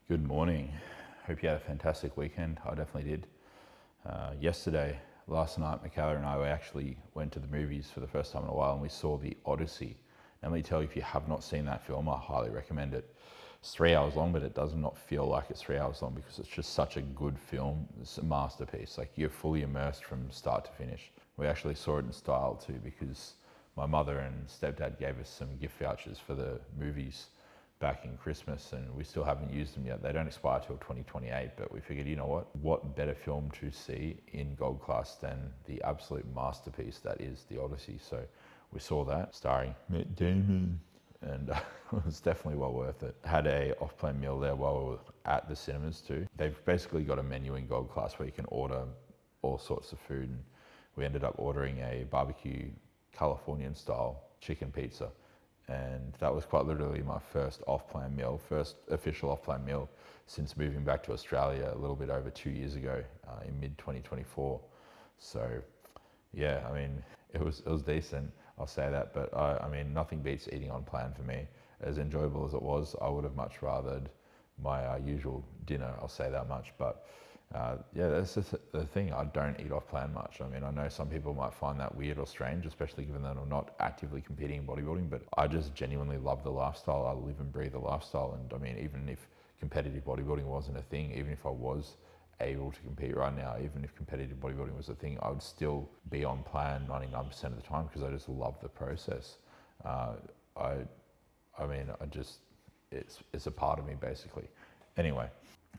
Good morning. Hope you had a fantastic weekend. I definitely did. Last night, Michaela and I actually went to the movies for the first time in a while, and we saw The Odyssey. And let me tell you, if you have not seen that film, I highly recommend it. It's 3 hours long, but it does not feel like it's 3 hours long because it's just such a good film. It's a masterpiece. Like, you're fully immersed from start to finish. We actually saw it in style too because my mother and stepdad gave us some gift vouchers for the movies back in Christmas, and we still haven't used them yet. They don't expire till 2028, but we figured, you know what better film to see in gold class than the absolute masterpiece that is The Odyssey. So we saw that, starring Matt Damon, and it was definitely well worth it. Had a off-plan meal there while we were at the cinemas too. They've basically got a menu in gold class where you can order all sorts of food, and we ended up ordering a barbecue Californian style chicken pizza. And that was quite literally my first off-plan meal, first official off-plan meal since moving back to Australia a little bit over 2 years ago in mid-2024. So yeah, I mean, it was decent, I'll say that, but I mean, nothing beats eating on plan for me. As enjoyable as it was, I would have much rathered my usual dinner, I'll say that much. But yeah, that's just the thing. I don't eat off plan much. I mean, I know some people might find that weird or strange, especially given that I'm not actively competing in bodybuilding, but I just genuinely love the lifestyle. I live and breathe the lifestyle. And I mean, even if competitive bodybuilding wasn't a thing, even if I was able to compete right now, even if competitive bodybuilding was a thing, I would still be on plan 99% of the time because I just love the process. It's a part of me basically. Anyway,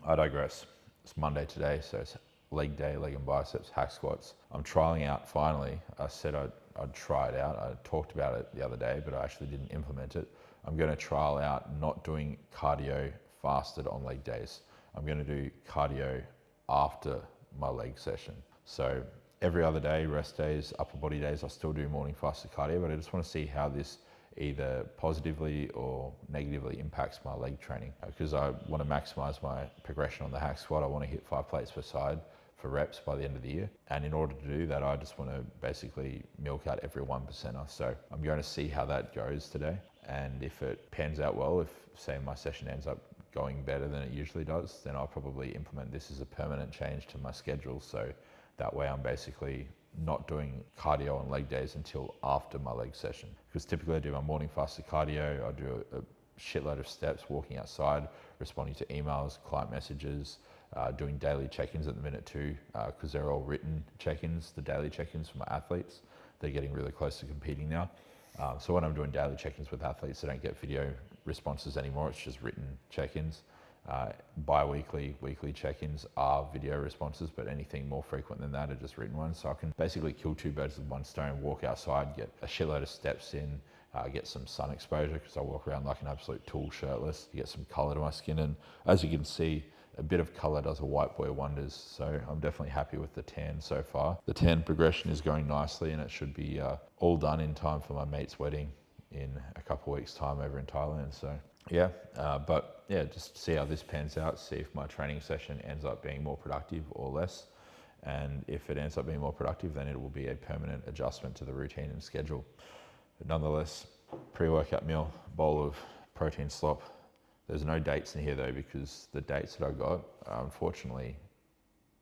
I digress. It's Monday today, so it's leg day, leg and biceps, hack squats. I'm trialing out finally. I said I'd try it out. I talked about it the other day, but I actually didn't implement it. I'm going to trial out not doing cardio fasted on leg days. I'm going to do cardio after my leg session. So every other day, rest days, upper body days, I'll still do morning fasted cardio, but I just want to see how this either positively or negatively impacts my leg training, because I want to maximize my progression on the hack squat. I want to hit 5 plates per side for reps by the end of the year. And in order to do that, I just want to basically milk out every 1%er. So I'm going to see how that goes today. And if it pans out well, if say my session ends up going better than it usually does, then I'll probably implement this as a permanent change to my schedule. So that way I'm basically not doing cardio on leg days until after my leg session. Because typically I do my morning fasted cardio, I do a shitload of steps, walking outside, responding to emails, client messages, doing daily check-ins at the minute too, because they're all written check-ins, the daily check-ins for my athletes. They're getting really close to competing now. So when I'm doing daily check-ins with athletes, I don't get video responses anymore, it's just written check-ins. Bi-weekly, weekly check-ins are video responses, but anything more frequent than that are just written ones. So I can basically kill 2 birds with 1 stone, walk outside, get a shitload of steps in, get some sun exposure because I walk around like an absolute tool shirtless, get some color to my skin. And as you can see, a bit of color does a white boy wonders. So I'm definitely happy with the tan so far. The tan progression is going nicely, and it should be all done in time for my mate's wedding in a couple of weeks' time over in Thailand. So yeah, but yeah, just see how this pans out, see if my training session ends up being more productive or less. And if it ends up being more productive, then it will be a permanent adjustment to the routine and schedule. But nonetheless, pre-workout meal, bowl of protein slop. There's no dates in here though, because the dates that I got are unfortunately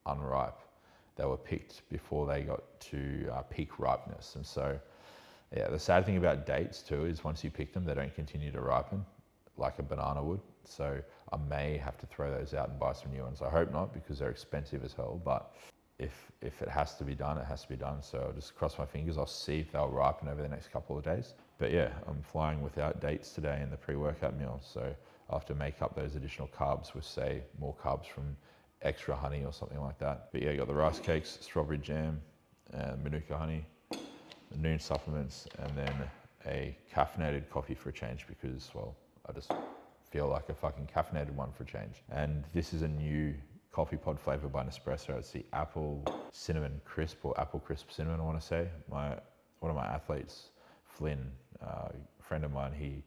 unripe. They were picked before they got to peak ripeness. And so, yeah, the sad thing about dates too is once you pick them, they don't continue to ripen like a banana would. So I may have to throw those out and buy some new ones. I hope not, because they're expensive as hell. But if it has to be done, it has to be done. So I'll just cross my fingers. I'll see if they'll ripen over the next couple of days. But yeah, I'm flying without dates today in the pre-workout meal. So I'll have to make up those additional carbs with, say, more carbs from extra honey or something like that. But yeah, you got the rice cakes, strawberry jam, Manuka honey, the noon supplements, and then a caffeinated coffee for a change because, well, I just feel like a fucking caffeinated one for a change. And this is a new coffee pod flavor by Nespresso. It's the apple cinnamon crisp, or apple crisp cinnamon, I want to say. One of my athletes, Flynn, a friend of mine, he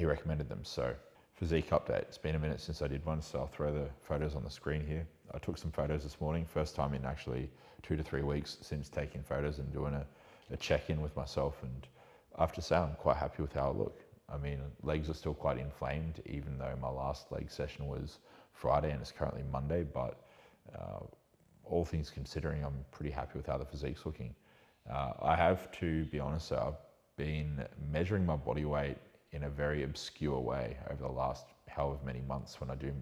recommended them. So physique update. It's been a minute since I did one, so I'll throw the photos on the screen here. I took some photos this morning. First time in actually 2 to 3 weeks since taking photos and doing a check-in with myself. And I have to say I'm quite happy with how I look. I mean, legs are still quite inflamed, even though my last leg session was Friday and it's currently Monday. But all things considering, I'm pretty happy with how the physique's looking. I have to be honest, I've been measuring my body weight in a very obscure way over the last however many months when I do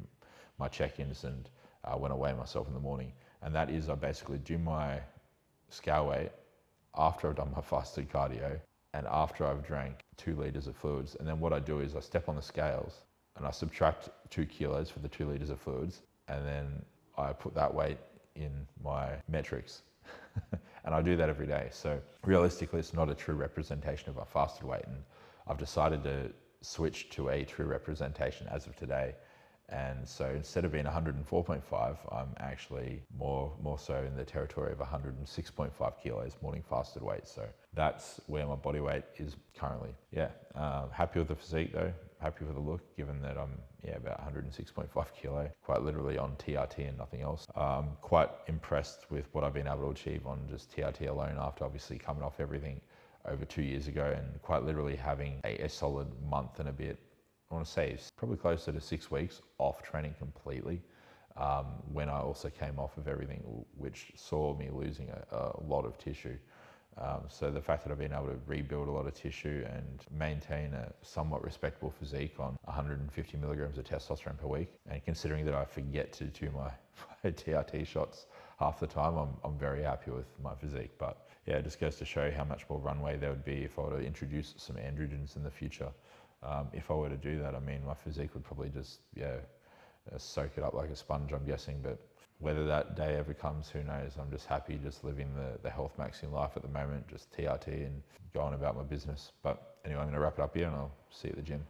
my check-ins and when I weigh myself in the morning. And that is, I basically do my scale weight after I've done my fasted cardio and after I've drank 2 liters of fluids. And then what I do is I step on the scales and I subtract 2 kilos for the 2 liters of fluids. And then I put that weight in my metrics. And I do that every day. So realistically, it's not a true representation of my fasted weight. And I've decided to switch to a true representation as of today. And so instead of being 104.5, I'm actually more so in the territory of 106.5 kilos morning fasted weight. So that's where my body weight is currently. Yeah, happy with the physique though. Happy with the look, given that I'm about 106.5 kilo, quite literally on TRT and nothing else. Quite impressed with what I've been able to achieve on just TRT alone after obviously coming off everything over 2 years ago and quite literally having a solid month and a bit, I want to say it's probably closer to 6 weeks off training completely, when I also came off of everything, which saw me losing a lot of tissue. So the fact that I've been able to rebuild a lot of tissue and maintain a somewhat respectable physique on 150 milligrams of testosterone per week, and considering that I forget to do my TRT shots half the time, I'm very happy with my physique. But yeah, it just goes to show how much more runway there would be if I were to introduce some androgens in the future. If I were to do that, I mean, my physique would probably just, soak it up like a sponge, I'm guessing. But whether that day ever comes, who knows? I'm just happy just living the health maxing life at the moment, just TRT and going about my business. But anyway, I'm going to wrap it up here and I'll see you at the gym.